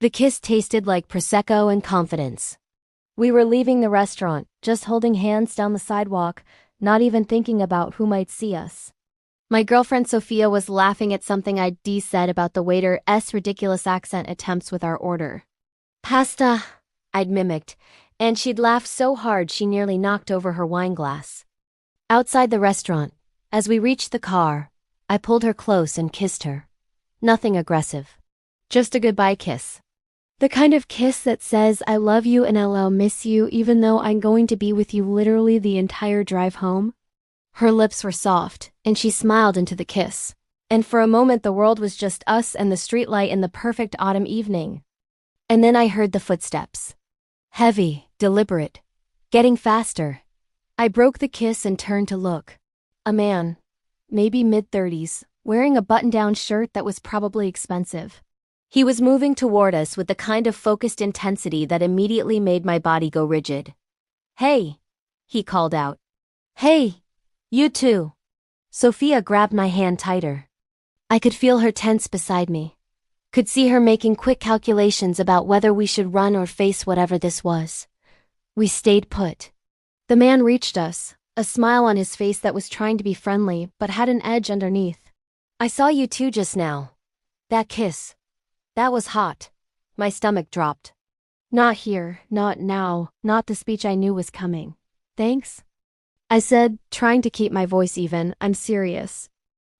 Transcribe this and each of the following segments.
The kiss tasted like Prosecco and confidence. We were leaving the restaurant, just holding hands down the sidewalk, not even thinking about who might see us. My girlfriend Sophia was laughing at something I'd said about the waiter's ridiculous accent attempts with our order. Pasta, I'd mimicked, and she'd laughed so hard she nearly knocked over her wine glass. Outside the restaurant, as we reached the car, I pulled her close and kissed her. Nothing aggressive. Just a goodbye kiss. The kind of kiss that says I love you and I'll miss you even though I'm going to be with you literally the entire drive home. Her lips were soft, and she smiled into the kiss. And for a moment the world was just us and the streetlight in the perfect autumn evening. And then I heard the footsteps. Heavy, deliberate, getting faster. I broke the kiss and turned to look. A man, maybe mid-30s, wearing a button-down shirt that was probably expensive. He was moving toward us with the kind of focused intensity that immediately made my body go rigid. Hey, he called out. Hey, you too. Sophia grabbed my hand tighter. I could feel her tense beside me. Could see her making quick calculations about whether we should run or face whatever this was. We stayed put. The man reached us, a smile on his face that was trying to be friendly but had an edge underneath. I saw you too just now. That kiss. That was hot. My stomach dropped. Not here, not now, not the speech I knew was coming. Thanks? I said, trying to keep my voice even. I'm serious.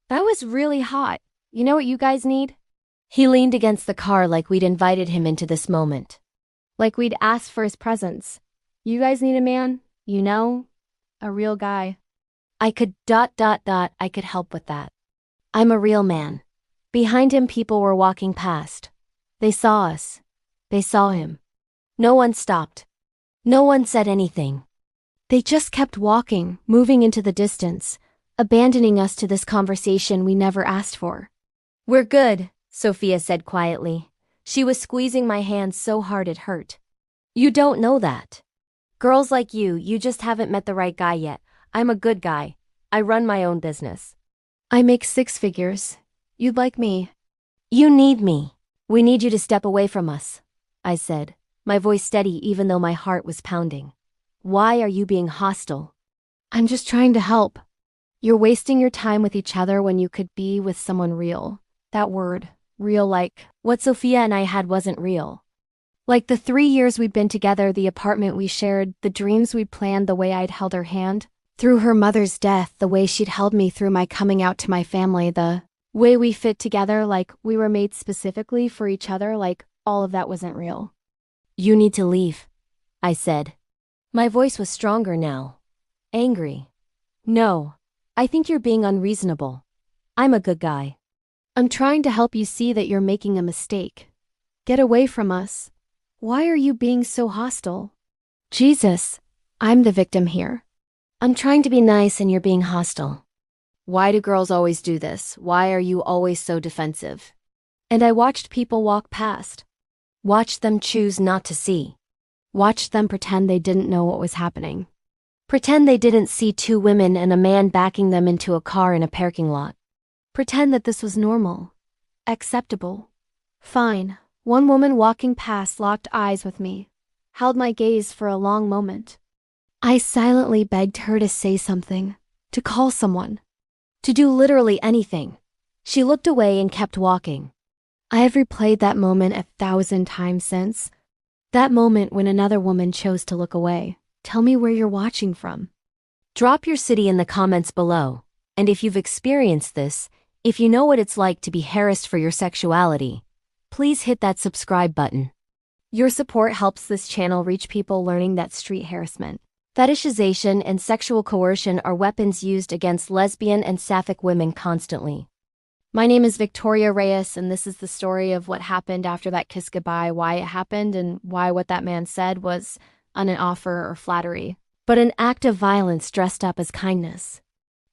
That was really hot. You know what you guys need? He leaned against the car like we'd invited him into this moment. Like we'd asked for his presence. You guys need a man, you know? A real guy. I could ... I could help with that. I'm a real man. Behind him people were walking past. They saw us. They saw him. No one stopped. No one said anything. They just kept walking, moving into the distance, abandoning us to this conversation we never asked for. We're good, Sophia said quietly. She was squeezing my hand so hard it hurt. You don't know that. Girls like you just haven't met the right guy yet. I'm a good guy. I run my own business. I make 6 figures. You'd like me. You need me. We need you to step away from us, I said, my voice steady even though my heart was pounding. Why are you being hostile? I'm just trying to help. You're wasting your time with each other when you could be with someone real. That word, real, like what Sophia and I had wasn't real. Like the 3 years we'd been together, the apartment we shared, the dreams we'd planned, the way I'd held her hand. Through her mother's death, the way she'd held me through my coming out to my family, the way we fit together like we were made specifically for each other, like all of that wasn't real. You need to leave, I said. My voice was stronger now. Angry. No, I think you're being unreasonable. I'm a good guy. I'm trying to help you see that you're making a mistake. Get away from us. Why are you being so hostile? Jesus, I'm the victim here. I'm trying to be nice and you're being hostile. Why do girls always do this? Why are you always so defensive? And I watched people walk past. Watched them choose not to see. Watched them pretend they didn't know what was happening. Pretend they didn't see 2 women and a man backing them into a car in a parking lot. Pretend that this was normal. Acceptable. Fine. One woman walking past locked eyes with me. Held my gaze for a long moment. I silently begged her to say something. To call someone. To do literally anything. She looked away and kept walking. I have replayed that moment 1,000 times since. That moment when another woman chose to look away. Tell me where you're watching from. Drop your city in the comments below. And if you've experienced this, if you know what it's like to be harassed for your sexuality, please hit that subscribe button. Your support helps this channel reach people learning that street harassment, fetishization, and sexual coercion are weapons used against lesbian and sapphic women constantly. My name is Victoria Reyes, and this is the story of what happened after that kiss goodbye, why it happened, and why what that man said was an offer or flattery, but an act of violence dressed up as kindness.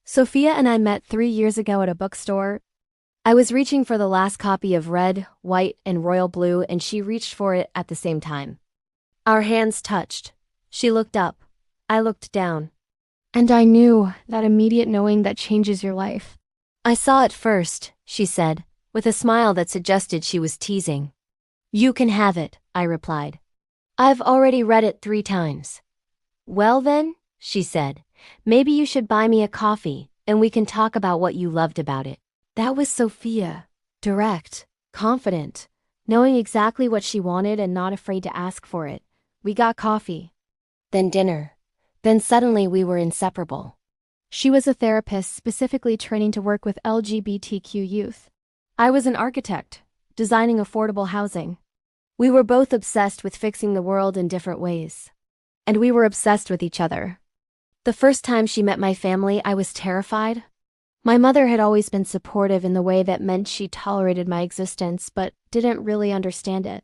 Sophia and I met 3 years ago at a bookstore. I was reaching for the last copy of Red, White, and Royal Blue, and she reached for it at the same time. Our hands touched. She looked up. I looked down. And I knew, that immediate knowing that changes your life. I saw it first, she said, with a smile that suggested she was teasing. You can have it, I replied. I've already read it 3 times. Well then, she said, maybe you should buy me a coffee, and we can talk about what you loved about it. That was Sophia. Direct, confident, knowing exactly what she wanted and not afraid to ask for it. We got coffee. Then dinner. Then suddenly we were inseparable. She was a therapist specifically training to work with LGBTQ youth. I was an architect, designing affordable housing. We were both obsessed with fixing the world in different ways. And we were obsessed with each other. The first time she met my family, I was terrified. My mother had always been supportive in the way that meant she tolerated my existence, but didn't really understand it.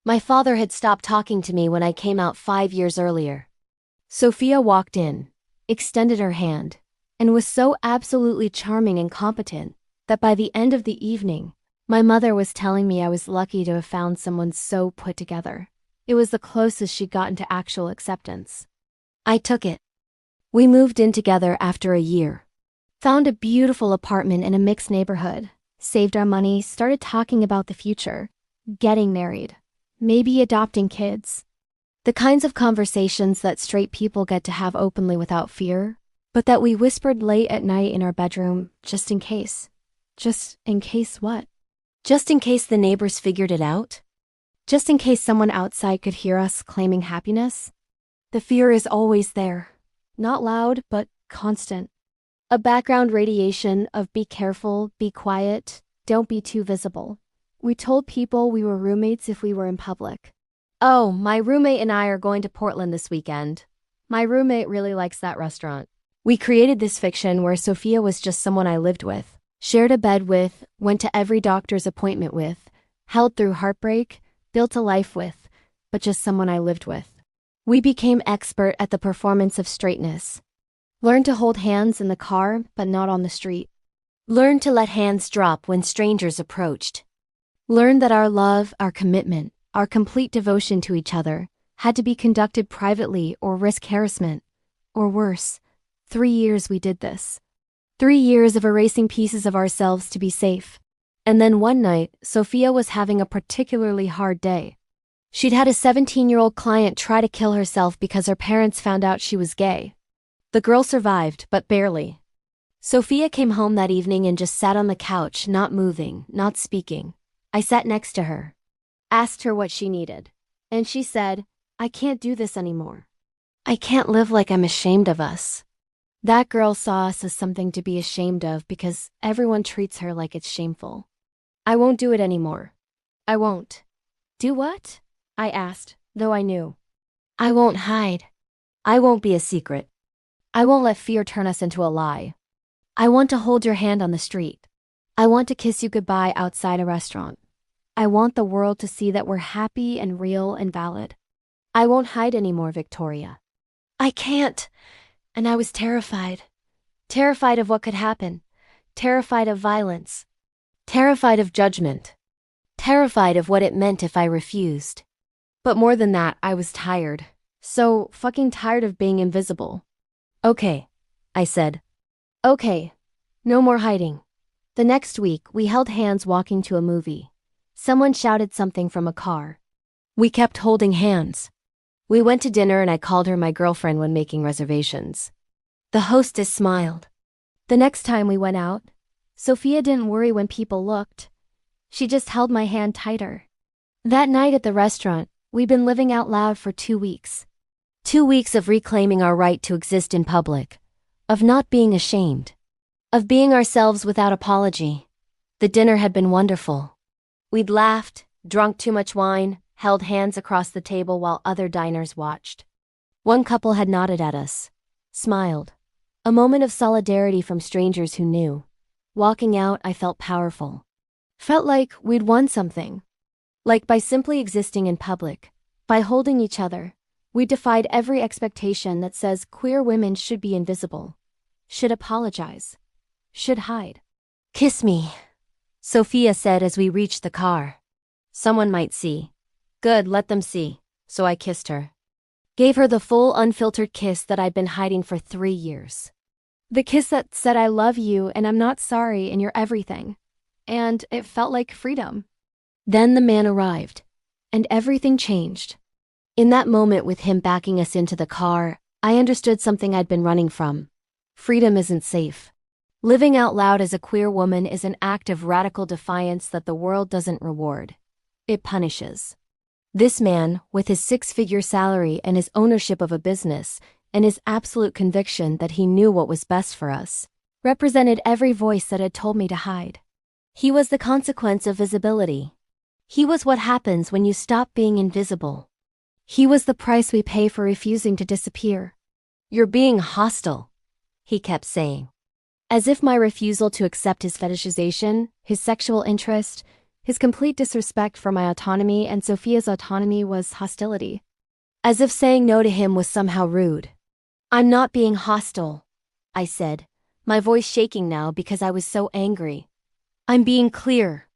My father had stopped talking to me when I came out 5 years earlier. Sophia walked in, extended her hand, and was so absolutely charming and competent that by the end of the evening, my mother was telling me I was lucky to have found someone so put together. It was the closest she'd gotten to actual acceptance. I took it. We moved in together after a year. Found a beautiful apartment in a mixed neighborhood, saved our money, started talking about the future, getting married, maybe adopting kids. The kinds of conversations that straight people get to have openly without fear, but that we whispered late at night in our bedroom, just in case. Just in case what? Just in case the neighbors figured it out? Just in case someone outside could hear us claiming happiness? The fear is always there. Not loud, but constant. A background radiation of be careful, be quiet, don't be too visible. We told people we were roommates if we were in public. Oh, my roommate and I are going to Portland this weekend. My roommate really likes that restaurant. We created this fiction where Sophia was just someone I lived with, shared a bed with, went to every doctor's appointment with, held through heartbreak, built a life with, but just someone I lived with. We became expert at the performance of straightness. Learned to hold hands in the car, but not on the street. Learned to let hands drop when strangers approached. Learned that our love, our commitment, our complete devotion to each other had to be conducted privately or risk harassment. Or worse, 3 years we did this. 3 years of erasing pieces of ourselves to be safe. And then one night, Sophia was having a particularly hard day. She'd had a 17-year-old client try to kill herself because her parents found out she was gay. The girl survived, but barely. Sophia came home that evening and just sat on the couch, not moving, not speaking. I sat next to her, asked her what she needed, and she said, I can't do this anymore. I can't live like I'm ashamed of us. That girl saw us as something to be ashamed of because everyone treats her like it's shameful. I won't do it anymore. I won't. Do what? I asked, though I knew. I won't hide. I won't be a secret. I won't let fear turn us into a lie. I want to hold your hand on the street. I want to kiss you goodbye outside a restaurant. I want the world to see that we're happy and real and valid. I won't hide anymore, Victoria. I can't. And I was terrified. Terrified of what could happen. Terrified of violence. Terrified of judgment. Terrified of what it meant if I refused. But more than that, I was tired. So fucking tired of being invisible. Okay, I said. Okay, no more hiding. The next week, we held hands walking to a movie. Someone shouted something from a car. We kept holding hands. We went to dinner and I called her my girlfriend when making reservations. The hostess smiled. The next time we went out, Sophia didn't worry when people looked. She just held my hand tighter. That night at the restaurant, we'd been living out loud for 2 weeks. 2 weeks of reclaiming our right to exist in public, of not being ashamed, of being ourselves without apology. The dinner had been wonderful. We'd laughed, drunk too much wine, held hands across the table while other diners watched. One couple had nodded at us, smiled. A moment of solidarity from strangers who knew. Walking out, I felt powerful. Felt like we'd won something. Like by simply existing in public, by holding each other, we defied every expectation that says queer women should be invisible, should apologize, should hide. Kiss me, Sophia said as we reached the car. Someone might see. Good, let them see. So I kissed her. Gave her the full unfiltered kiss that I'd been hiding for 3 years. The kiss that said I love you and I'm not sorry and you're everything. And it felt like freedom. Then the man arrived. And everything changed. In that moment with him backing us into the car, I understood something I'd been running from. Freedom isn't safe. Living out loud as a queer woman is an act of radical defiance that the world doesn't reward. It punishes. This man, with his six-figure salary and his ownership of a business, and his absolute conviction that he knew what was best for us, represented every voice that had told me to hide. He was the consequence of visibility. He was what happens when you stop being invisible. He was the price we pay for refusing to disappear. "You're being hostile," he kept saying. As if my refusal to accept his fetishization, his sexual interest, his complete disrespect for my autonomy and Sophia's autonomy was hostility. As if saying no to him was somehow rude. "I'm not being hostile," I said, my voice shaking now because I was so angry. "I'm being clear.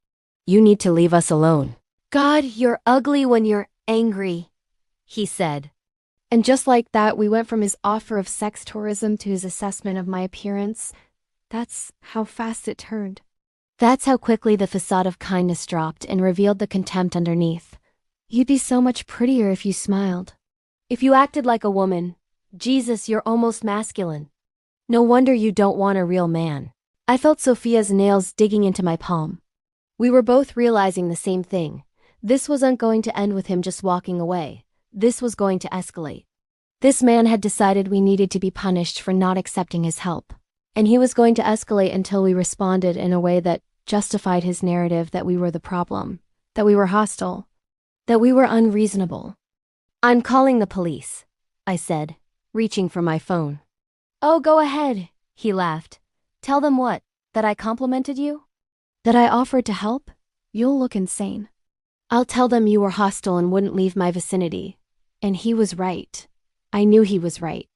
You need to leave us alone." "God, you're ugly when you're angry," he said. And just like that, we went from his offer of sex tourism to his assessment of my appearance. That's how fast it turned. That's how quickly the facade of kindness dropped and revealed the contempt underneath. "You'd be so much prettier if you smiled. If you acted like a woman. Jesus, you're almost masculine. No wonder you don't want a real man." I felt Sophia's nails digging into my palm. We were both realizing the same thing. This wasn't going to end with him just walking away. This was going to escalate. This man had decided we needed to be punished for not accepting his help. And he was going to escalate until we responded in a way that justified his narrative that we were the problem, that we were hostile, that we were unreasonable. "I'm calling the police," I said, reaching for my phone. "Oh, go ahead," he laughed. "Tell them what? That I complimented you? That I offered to help? You'll look insane. I'll tell them you were hostile and wouldn't leave my vicinity." And he was right. I knew he was right.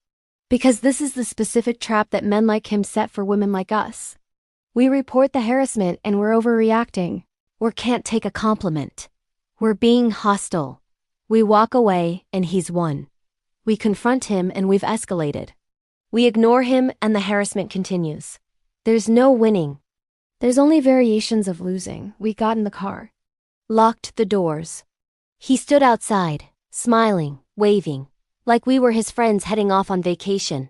Because this is the specific trap that men like him set for women like us. We report the harassment and we're overreacting. We can't take a compliment. We're being hostile. We walk away and he's won. We confront him and we've escalated. We ignore him and the harassment continues. There's no winning. There's only variations of losing. We got in the car. Locked the doors. He stood outside, smiling, waving, like we were his friends heading off on vacation.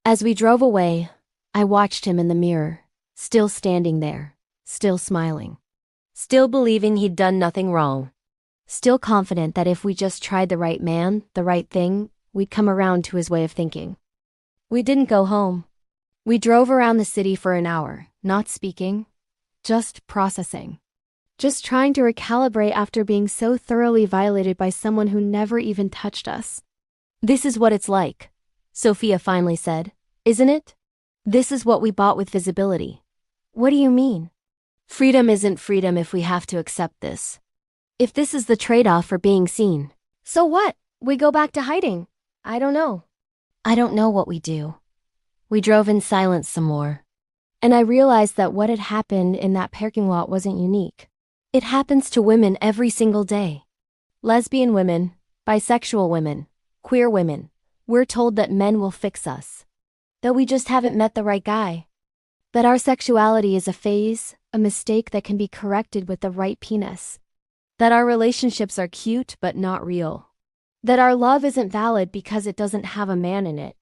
As we drove away, I watched him in the mirror, still standing there, still smiling. Still believing he'd done nothing wrong. Still confident that if we just tried the right man, the right thing, we'd come around to his way of thinking. We didn't go home. We drove around the city for an hour, not speaking, just processing. Just trying to recalibrate after being so thoroughly violated by someone who never even touched us. "This is what it's like," Sophia finally said. "Isn't it? This is what we bought with visibility." "What do you mean?" "Freedom isn't freedom if we have to accept this. If this is the trade-off for being seen." "So what? We go back to hiding?" "I don't know. I don't know what we do." We drove in silence some more. And I realized that what had happened in that parking lot wasn't unique. It happens to women every single day. Lesbian women, bisexual women, queer women. We're told that men will fix us. That we just haven't met the right guy. That our sexuality is a phase, a mistake that can be corrected with the right penis. That our relationships are cute but not real. That our love isn't valid because it doesn't have a man in it.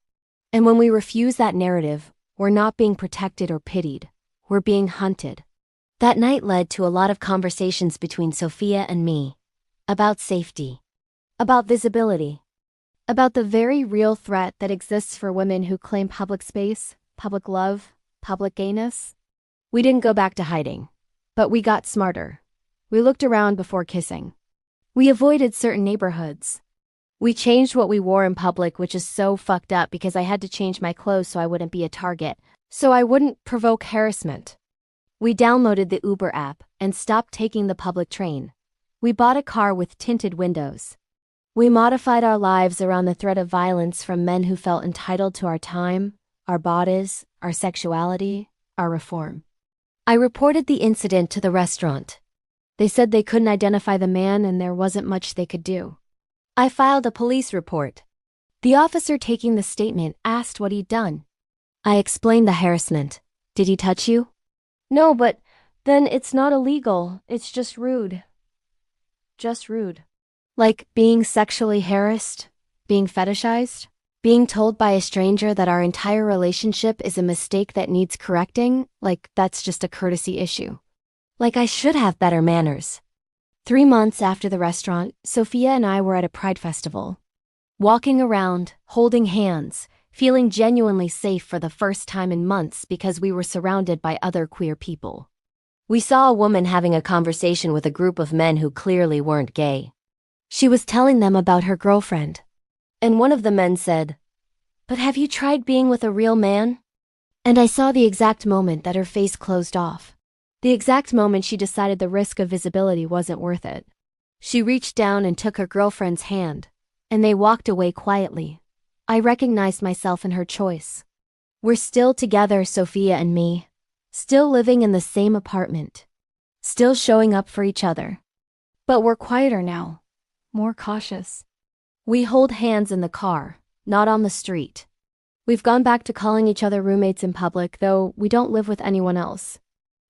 And when we refuse that narrative, we're not being protected or pitied. We're being hunted. That night led to a lot of conversations between Sophia and me. About safety. About visibility. About the very real threat that exists for women who claim public space, public love, public gayness. We didn't go back to hiding. But we got smarter. We looked around before kissing. We avoided certain neighborhoods. We changed what we wore in public, which is so fucked up because I had to change my clothes so I wouldn't be a target, so I wouldn't provoke harassment. We downloaded the Uber app and stopped taking the public train. We bought a car with tinted windows. We modified our lives around the threat of violence from men who felt entitled to our time, our bodies, our sexuality, our reform. I reported the incident to the restaurant. They said they couldn't identify the man and there wasn't much they could do. I filed a police report. The officer taking the statement asked what he'd done. I explained the harassment. "Did he touch you?" "No, but then it's not illegal. It's just rude." Just rude. Like being sexually harassed, being fetishized, being told by a stranger that our entire relationship is a mistake that needs correcting, like that's just a courtesy issue. Like I should have better manners. 3 months after the restaurant, Sophia and I were at a pride festival. Walking around, holding hands, feeling genuinely safe for the first time in months because we were surrounded by other queer people. We saw a woman having a conversation with a group of men who clearly weren't gay. She was telling them about her girlfriend. And one of the men said, "But have you tried being with a real man?" And I saw the exact moment that her face closed off. The exact moment she decided the risk of visibility wasn't worth it. She reached down and took her girlfriend's hand, and they walked away quietly. I recognized myself in her choice. We're still together, Sophia and me. Still living in the same apartment. Still showing up for each other. But we're quieter now. More cautious. We hold hands in the car, not on the street. We've gone back to calling each other roommates in public, though we don't live with anyone else.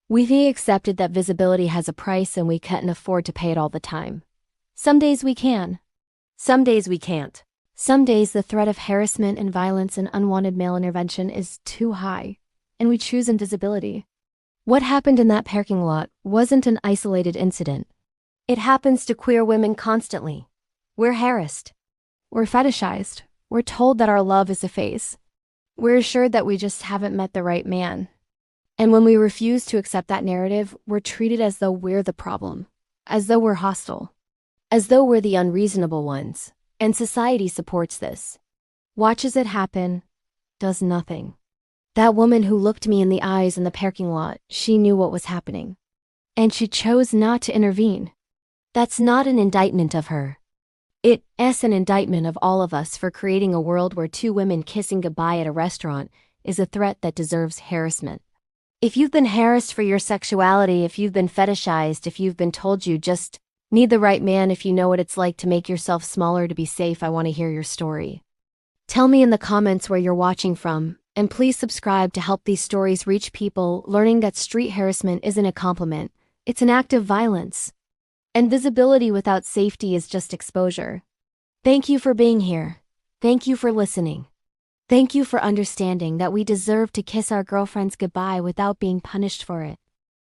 We've accepted that visibility has a price and we can't afford to pay it all the time. Some days we can. Some days we can't. Some days the threat of harassment and violence and unwanted male intervention is too high, and we choose invisibility. What happened in that parking lot wasn't an isolated incident. It happens to queer women constantly. We're harassed. We're fetishized. We're told that our love is a phase. We're assured that we just haven't met the right man. And when we refuse to accept that narrative, we're treated as though we're the problem, as though we're hostile, as though we're the unreasonable ones. And society supports this. Watches it happen, does nothing. That woman who looked me in the eyes in the parking lot, she knew what was happening. And she chose not to intervene. That's not an indictment of her. It's an indictment of all of us for creating a world where two women kissing goodbye at a restaurant is a threat that deserves harassment. If you've been harassed for your sexuality, if you've been fetishized, if you've been told you just need the right man, if you know what it's like to make yourself smaller to be safe, I want to hear your story. Tell me in the comments where you're watching from, and please subscribe to help these stories reach people learning that street harassment isn't a compliment, it's an act of violence. And visibility without safety is just exposure. Thank you for being here. Thank you for listening. Thank you for understanding that we deserve to kiss our girlfriends goodbye without being punished for it.